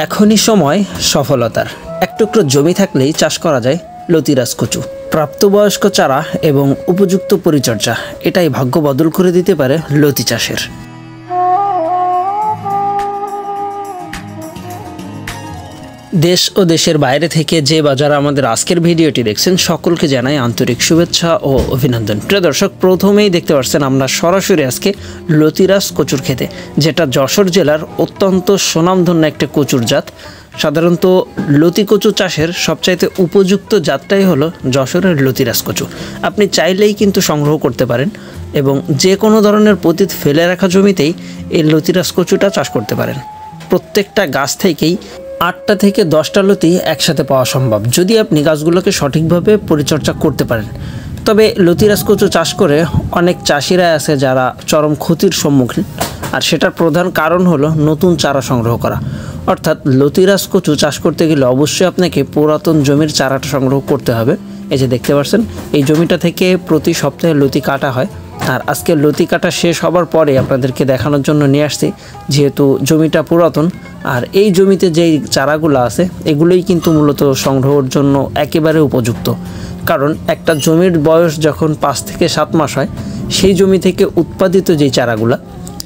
এখনই সময় সফলতার। এক টুকরো জমি থাকলেই চাষ করা যায় লতিরাজ কচু। প্রাপ্তবয়স্ক চারা এবং উপযুক্ত পরিচর্যা এটাই ভাগ্য বদল করে দিতে পারে লতি চাষের। দেশ ও দেশের বাইরে থেকে যে বা যারা আমাদের আজকের ভিডিওটি দেখছেন সকলকে জানাই আন্তরিক শুভেচ্ছা ও অভিনন্দন। প্রিয় দর্শক, প্রথমেই দেখতে পাচ্ছেন আমরা সরাসরি আজকে লতিরাজ কচুর খেতে, যেটা যশোর জেলার অত্যন্ত সুনামধন্য একটা কচুর জাত। সাধারণত লতি কচু চাষের সবচাইতে উপযুক্ত জাতটাই হলো যশোরের লতিরাজ কচু। আপনি চাইলেই কিন্তু সংগ্রহ করতে পারেন এবং যে কোনো ধরনের পতিত ফেলে রাখা জমিতেই এই লতিরাজ কচুটা চাষ করতে পারেন। প্রত্যেকটা গাছ থেকেই 8টা থেকে 10টা লতি একসাথে পাওয়া সম্ভব যদি আপনি গাছগুলোকে সঠিকভাবে পরিচর্যা করতে পারেন। তবে লতিরাজ কচু চাষ করে অনেক চাষিরা আছে যারা চরম ক্ষতির সম্মুখীন, আর সেটার প্রধান কারণ হলো নতুন চারা সংগ্রহ করা। অর্থাৎ লতিরাজ কচু চাষ করতে গেলে অবশ্যই আপনাকে পুরাতন জমির চারাটা সংগ্রহ করতে হবে। এই যে দেখতে পাচ্ছেন, এই জমিটা থেকে প্রতি সপ্তাহে লতি কাটা হয়। আর আজকে লতি কাটা শেষ হবার পরে আপনাদেরকে দেখানোর জন্য নিয়ে আসছি, যেহেতু জমিটা পুরাতন আর এই জমিতে যেই চারাগুলো আছে এগুলোই কিন্তু মূলত সংগ্রহের জন্য একেবারে উপযুক্ত। কারণ একটা জমির বয়স যখন 5 থেকে 7 মাস হয়, সেই জমি থেকে উৎপাদিত যেই চারাগুলো,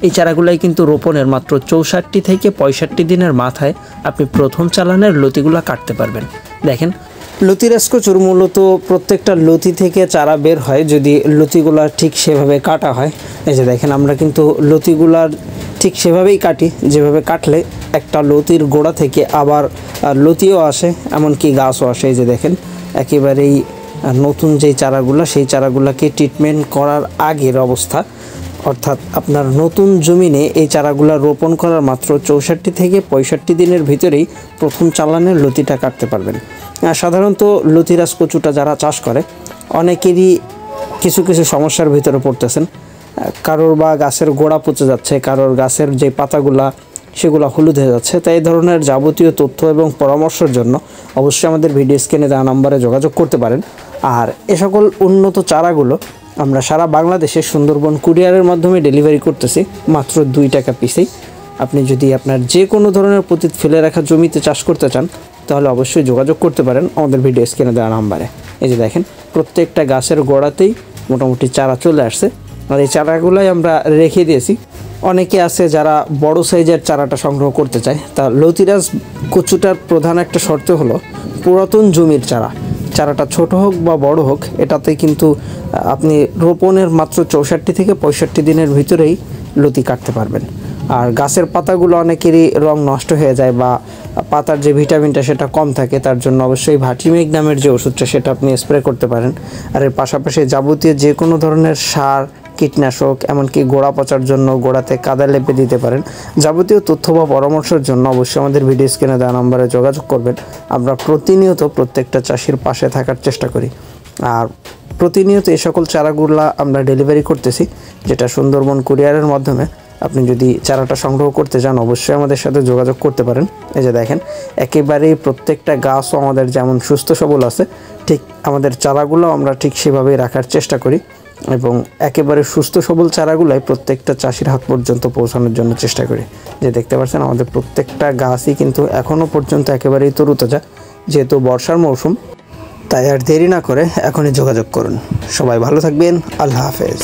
এই চারাগুলাই কিন্তু রোপণের মাত্র 64 থেকে 65 দিনের মাথায় আপনি প্রথম চালানের লতিগুলো কাটতে পারবেন। দেখেন, লতিরাজ কচুর মূলত প্রত্যেকটা লতি থেকে চারা বের হয় যদি লতিগুলা ঠিক সেভাবে কাটা হয়। এই যে দেখেন, আমরা কিন্তু লতিগুলার ঠিক সেভাবেই কাটি, যেভাবে কাটলে একটা লতির গোড়া থেকে আবার লতিও আসে, এমনকি গাছও আসে। এই যে দেখেন, একেবারেই নতুন যেই চারাগুলো, সেই চারাগুলোকে ট্রিটমেন্ট করার আগের অবস্থা। অর্থাৎ আপনার নতুন জমিনে এই চারাগুলো রোপণ করার মাত্র 64 থেকে 65 দিনের ভিতরেই প্রথম চালানের লতিটা কাটতে পারবেন। সাধারণত লতিরাজ কচুটা যারা চাষ করে অনেকেরই কিছু কিছু সমস্যার ভিতরে পড়তেছেন। কারোর বা গাছের গোড়া পচে যাচ্ছে, কারোর গাছের যে পাতাগুলা সেগুলো হলুদ হয়ে যাচ্ছে। তাই এই ধরনের যাবতীয় তথ্য এবং পরামর্শের জন্য অবশ্যই আমাদের ভিডিও স্ক্রিনে দেওয়া নম্বরে যোগাযোগ করতে পারেন। আর এ সকল উন্নত চারাগুলো আমরা সারা বাংলাদেশে সুন্দরবন কুরিয়ারের মাধ্যমে ডেলিভারি করতেছি মাত্র 2 টাকা পিসেই। আপনি যদি আপনার যে কোনো ধরনের পতিত ফেলে রাখা জমিতে চাষ করতে চান তাহলে অবশ্যই যোগাযোগ করতে পারেন আমাদের ভিডিও স্ক্রিনে দেওয়া নাম্বারে। এই যে দেখেন, প্রত্যেকটা গাছের গোড়াতেই মোটামুটি চারা চলে আসছে, আর এই চারাগুলোই আমরা রেখে দিয়েছি। অনেকে আছে যারা বড় সাইজের চারাটা সংগ্রহ করতে চায়। তা লতিরাজ কচুটার প্রধান একটা শর্ত হলো পুরাতন জমির চারাটা ছোট হোক বা বড় হোক, এটাতে কিন্তু আপনি রোপণের মাত্র 64 থেকে 65 দিনের ভিতরেই লতি কাটতে পারবেন। আর গাছের পাতাগুলো অনেকেরই রং নষ্ট হয়ে যায় বা পাতার যে ভিটামিনটা সেটা কম থাকে, তার জন্য অবশ্যই ভাটিমেগ নামের যে ওষুধটা সেটা আপনি স্প্রে করতে পারেন। আর এর পাশাপাশি যাবতীয় যে কোনো ধরনের সার, কীটনাশক, এমনকি গোড়া পচার জন্য গোড়াতে কাদা লেপে দিতে পারেন। যাবতীয় তথ্য বা পরামর্শের জন্য অবশ্যই আমাদের ভিডিও স্ক্রিনে দেওয়া নম্বরে যোগাযোগ করবেন। আমরা প্রতিনিয়ত প্রত্যেকটা চাষির পাশে থাকার চেষ্টা করি। আর প্রতিনিয়ত এই সকল চারাগুলা আমরা ডেলিভারি করতেছি, যেটা সুন্দরবন কুরিয়ারের মাধ্যমে। আপনি যদি চারাটা সংগ্রহ করতে চান অবশ্যই আমাদের সাথে যোগাযোগ করতে পারেন। এই যে দেখেন, একেবারেই প্রত্যেকটা গাছও আমাদের যেমন সুস্থ সবল আছে, ঠিক আমাদের চারাগুলো আমরা ঠিক সেভাবেই রাখার চেষ্টা করি এবং একেবারে সুস্থ সবল চারাগুলাই প্রত্যেকটা চাষির হাত পর্যন্ত পৌঁছানোর জন্য চেষ্টা করি। যে দেখতে পাচ্ছেন, আমাদের প্রত্যেকটা গাছই কিন্তু এখনও পর্যন্ত একেবারেই তরুতাজা। যেহেতু বর্ষার মৌসুম, তাই আর দেরি না করে এখনই যোগাযোগ করুন। সবাই ভালো থাকবেন। আল্লাহ হাফেজ।